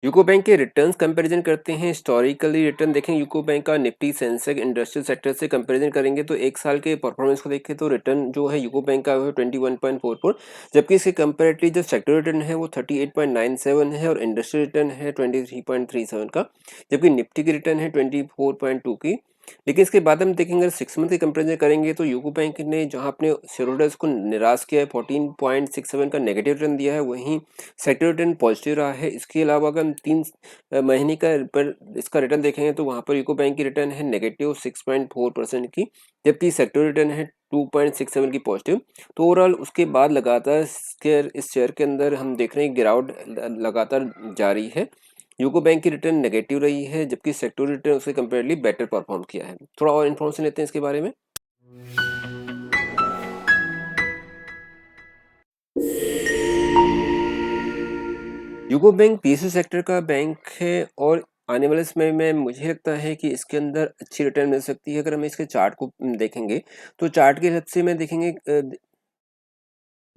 UCO bank के returns comparison करते हैं। हिस्टोरिकली रिटर्न देखें यूको बैंक का, निफ्टी सेंसेक्स इंडस्ट्रियल सेक्टर से कंपैरिजन करेंगे तो एक साल के परफॉर्मेंस को देखें तो रिटर्न जो है यूको बैंक का वो है 21.44, जबकि इसके कंपैरेटली जो सेक्टर रिटर्न है वो 38.97 है और इंडस्ट्रियल रिटर्न है 23.37 का, जबकि निफ्टी की रिटर्न है 24.2 की। लेकिन इसके बाद हम देखेंगे, अगर 6 मंथ की कंपेरिजन करेंगे तो यूको बैंक ने जहां अपने शेयर होल्डर्स को निराश किया है, 14.67 का नेगेटिव रिटर्न दिया है, वहीं सेक्टर रिटर्न पॉजिटिव रहा है। इसके अलावा अगर हम 3 महीने का पर इसका रिटर्न देखेंगे तो वहां पर यूको बैंक की रिटर्न है -6.4% की, जबकि सेक्टर रिटर्न है 2.67 की पॉजिटिव। तो ओवरऑल उसके बाद लगातार इस शेयर के अंदर हम देख रहे हैं गिरावट लगातार जारी है। यूको बैंक की रिटर्न नेगेटिव रही है, जबकि सेक्टर रिटर्न उससे कंपेरेटली बेटर परफॉर्म किया है। थोड़ा और इन्फॉर्मेशन लेते हैं इसके बारे में। यूको बैंक पीएसयू सेक्टर का बैंक है और आने वाले समय में मुझे लगता है कि इसके अंदर अच्छी रिटर्न मिल सकती है। अगर हम इसके चार्ट को देखेंगे तो चार्ट के हिसाब से मैं देखेंगे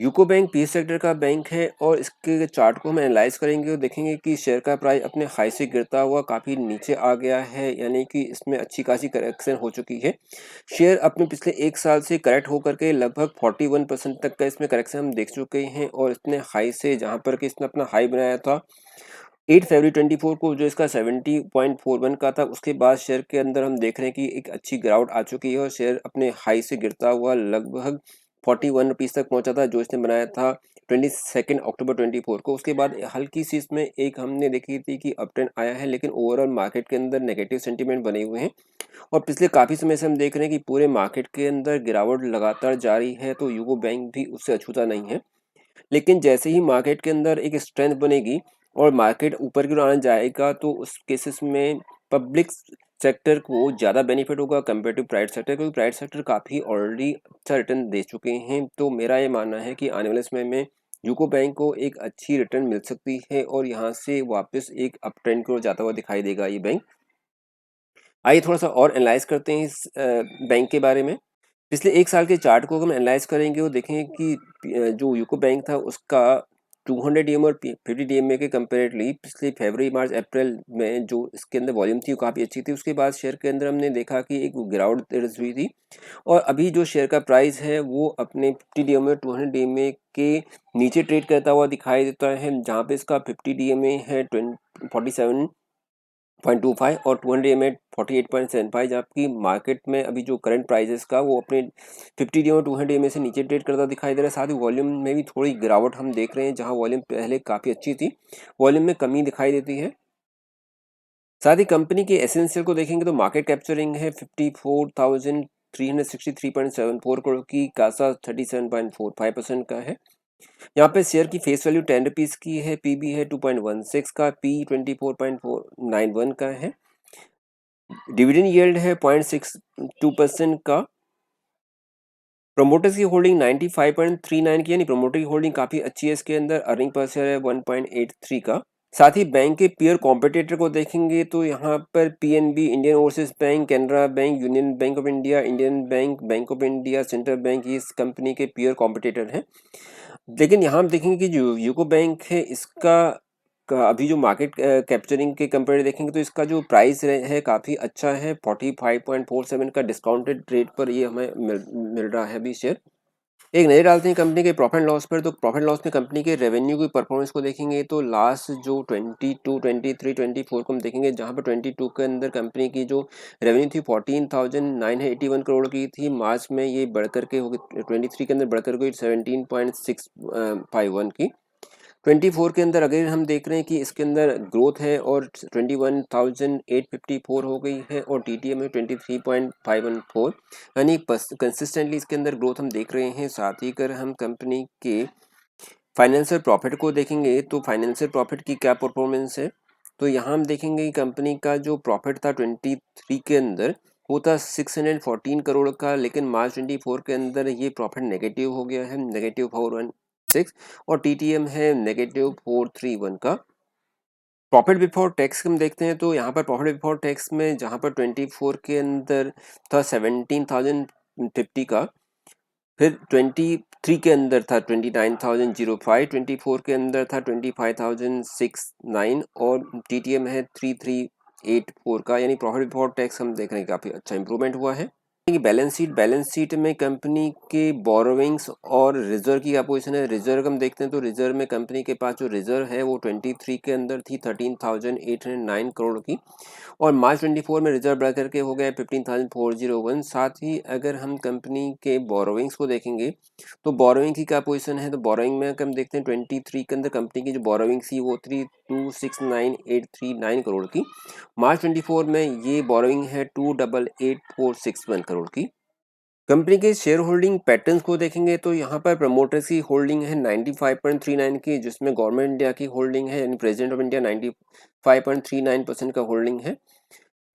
यूको बैंक पी सेक्टर का बैंक है और इसके चार्ट को हम एनालाइज करेंगे और देखेंगे कि शेयर का प्राइस अपने हाई से गिरता हुआ काफ़ी नीचे आ गया है, यानी कि इसमें अच्छी खासी करेक्शन हो चुकी है। शेयर अपने पिछले एक साल से करेक्ट होकर के लगभग 41% तक का इसमें करेक्शन हम देख चुके हैं और इसने हाई से जहां पर कि इसने अपना हाई बनाया था 8 फरवरी 2024 को, जो इसका 70.41 का था, उसके बाद शेयर के अंदर हम देख रहे हैं कि एक अच्छी गिरावट आ चुकी है और शेयर अपने हाई से गिरता हुआ लगभग 41 रुपीज़ तक पहुंचा था, जो इसने बनाया था 22 अक्टूबर 2024 को। उसके बाद हल्की सी इसमें एक हमने देखी थी कि अप ट्रेंड आया है, लेकिन ओवरऑल मार्केट के अंदर नेगेटिव सेंटीमेंट बने हुए हैं और पिछले काफ़ी समय से हम देख रहे हैं कि पूरे मार्केट के अंदर गिरावट लगातार जारी है, तो यूको बैंक भी उससे अछूता नहीं है। लेकिन जैसे ही मार्केट के अंदर एक स्ट्रेंथ बनेगी और मार्केट ऊपर की ओर आने जाएगा तो उस केसेस में पब्लिक सेक्टर को ज़्यादा बेनिफिट होगा कंपेयर टू प्राइवेट सेक्टर, क्योंकि प्राइवेट सेक्टर काफ़ी ऑलरेडी अच्छा रिटर्न दे चुके हैं। तो मेरा ये मानना है कि आने वाले समय में यूको बैंक को एक अच्छी रिटर्न मिल सकती है और यहाँ से वापस एक अप ट्रेंड की ओर जाता हुआ दिखाई देगा ये बैंक। आइए थोड़ा सा और एनालाइज करते हैं इस बैंक के बारे में। पिछले एक साल के चार्ट को हम एनालाइज करेंगे और देखेंगे कि जो यूको बैंक था उसका 200 DM और 50 DMA के कंपेरेटली पिछले फरवरी मार्च अप्रैल में जो इसके अंदर वॉल्यूम थी वो काफ़ी अच्छी थी। उसके बाद शेयर के अंदर हमने देखा कि एक गिरावट दर्ज हुई थी और अभी जो शेयर का प्राइस है वो अपने 50 DMA और 200 DMA के नीचे ट्रेड करता हुआ दिखाई देता है, जहाँ पे इसका 50 DMA है 47.25 और 200 mA 48.75, जबकि मार्केट में अभी जो करंट प्राइसेस का वो अपने 50 DM और 200 mA से नीचे ट्रेड करता दिखाई दे रहा है। साथ ही वॉल्यूम में भी थोड़ी गिरावट हम देख रहे हैं, जहां वॉल्यूम पहले काफ़ी अच्छी थी, वॉल्यूम में कमी दिखाई देती है। साथ ही कंपनी के एसेंशियल को देखेंगे तो मार्केट कैप्चरिंग है 54,363.74 करोड़ की, कासा 37.45% का है। यहाँ पे शेयर की फेस वैल्यू 10 रुपीज़ की है, पीबी है 2.16 का, पी 24.491 का है, डिविडेंड यील्ड है 0.62% का, प्रोमोटर्स की होल्डिंग 95.39 की, यानी प्रोमोटर की होल्डिंग काफ़ी अच्छी है इसके अंदर, अर्निंग पर शेयर है 1.83 का। साथ ही बैंक के पीयर कॉम्पिटिटर को देखेंगे तो यहाँ पर PNB, Indian overseas bank, Canara bank, union bank of India, Indian bank, bank of India, central bank, ये इस कंपनी के पीयर कॉम्पिटिटर हैं। लेकिन यहाँ हम देखेंगे कि जो यूको बैंक है इसका अभी जो मार्केट कैप्चरिंग के कंपेयर देखेंगे तो इसका जो प्राइस है काफ़ी अच्छा है, 45.47 का डिस्काउंटेड रेट पर ये हमें मिल रहा है अभी शेयर। एक नज़र डालते हैं कंपनी के प्रॉफिट लॉस पर। तो प्रॉफिट लॉस में कंपनी के रेवेन्यू की परफॉर्मेंस को देखेंगे तो लास्ट जो 22, 23, 24 को हम देखेंगे, जहां पर 22 के अंदर कंपनी की जो रेवेन्यू थी 14,981 करोड़ की थी, मार्च में ये बढ़कर के हो गई, 23 के अंदर बढ़कर गई 17.651 की। 24 के अंदर अगर हम देख रहे हैं कि इसके अंदर ग्रोथ है और 21,854 हो गई है और टीटीएम में 23.514, यानी कंसिस्टेंटली इसके अंदर ग्रोथ हम देख रहे हैं। साथ ही अगर हम कंपनी के फाइनेंशियल प्रॉफिट को देखेंगे तो फाइनेंशियल प्रॉफिट की क्या परफॉर्मेंस है, तो यहाँ हम देखेंगे कि कंपनी का जो प्रॉफिट था 23 के अंदर वो था 614 करोड़ का, लेकिन मार्च 24 के अंदर ये प्रॉफिट नेगेटिव हो गया है, -416, और टीटीएम है -431 का। प्रॉफिट बिफोर टैक्स हम देखते हैं तो यहाँ पर प्रॉफिट बिफोर टैक्स में जहाँ पर 24 के अंदर था 17,050 का, फिर 23 के अंदर था 29,005, 24 के अंदर था 25,069 और TTM है 3384 का, यानी प्रॉफिट बिफोर टैक्स हम देख रहे हैं काफ़ी अच्छा इंप्रूवमेंट हुआ है। बैलेंस शीट में कंपनी के बोरोविंग्स और रिजर्व की क्या पोजीशन है। रिजर्व हम देखते हैं तो रिजर्व में कंपनी के पास जो रिजर्व है वो 23 के अंदर थी 13,809 करोड़ की, और मार्च 24 में रिजर्व बढ़ करके हो गया 15,401। साथ ही अगर हम कंपनी के बोरोविंग्स को देखेंगे तो बोरोइंग की क्या पोजीशन है, तो बोरोइंग में हम देखते हैं 23 के अंदर कंपनी की जो बोरोइंग थी वो थी 269,839 करोड़ की। मार्च 24 में ये बोरोइंग है 288,461 करोड़ की। कंपनी के शेयर होल्डिंग पैटर्न्स को देखेंगे तो यहाँ पर प्रमोटर्स की होल्डिंग है 95.39 की, जिसमें गवर्नमेंट इंडिया की होल्डिंग है, यानी प्रेसिडेंट ऑफ इंडिया 95.39% का होल्डिंग है।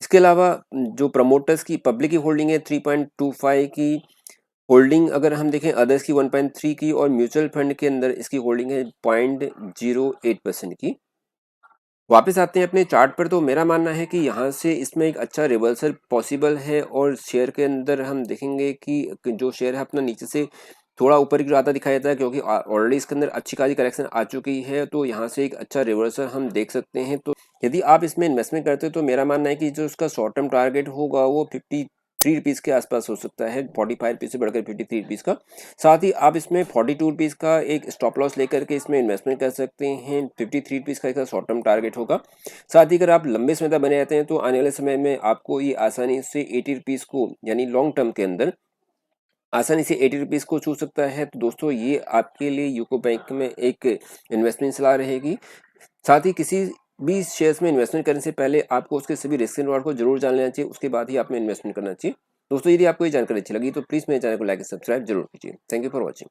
इसके अलावा जो प्रमोटर्स की पब्लिक की होल्डिंग है 3.25 की होल्डिंग, अगर हम देखें अदर्स की 1.3 की, और म्यूचुअल फंड के अंदर इसकी होल्डिंग है 0.08% की। वापस आते हैं अपने चार्ट पर, तो मेरा मानना है कि यहाँ से इसमें एक अच्छा रिवर्सल पॉसिबल है, और शेयर के अंदर हम देखेंगे कि जो शेयर है अपना नीचे से थोड़ा ऊपर की ओर आता दिखाई देता है, क्योंकि ऑलरेडी इसके अंदर अच्छी खासी करेक्शन आ चुकी है, तो यहाँ से एक अच्छा रिवर्सल हम देख सकते हैं। तो यदि आप इसमें इन्वेस्टमेंट करते हो तो मेरा मानना है कि जो उसका शॉर्ट टर्म टारगेट होगा वो 53 रुपीज़ के आसपास हो सकता है, 45 रुपीज़ से बढ़कर 53 रुपीज़ का। साथ ही आप इसमें 42 रुपीज़ का एक स्टॉप लॉस लेकर के इसमें इन्वेस्टमेंट कर सकते हैं। 53 रुपीज़ का इसका शॉर्ट टर्म टारगेट होगा। साथ ही अगर आप लंबे समय तक बने रहते हैं तो आने वाले समय में आपको ये आसानी से 80 रुपीज़ को, यानी लॉन्ग टर्म के अंदर आसानी से 80 रुपीज़ को छू सकता है। तो दोस्तों ये आपके लिए यूको बैंक में एक इन्वेस्टमेंट सलाह रहेगी। साथ ही किसी भी शेयर्स में इन्वेस्टमेंट करने से पहले आपको उसके सभी रिस्क एंड रिवॉर्ड को जरूर जान लेना चाहिए, उसके बाद ही आप में इन्वेस्टमेंट करना चाहिए। दोस्तों यदि आपको ये जानकारी अच्छी लगी तो प्लीज़ मेरे चैनल को लाइक और सब्सक्राइब जरूर कीजिए। Thank you for watching.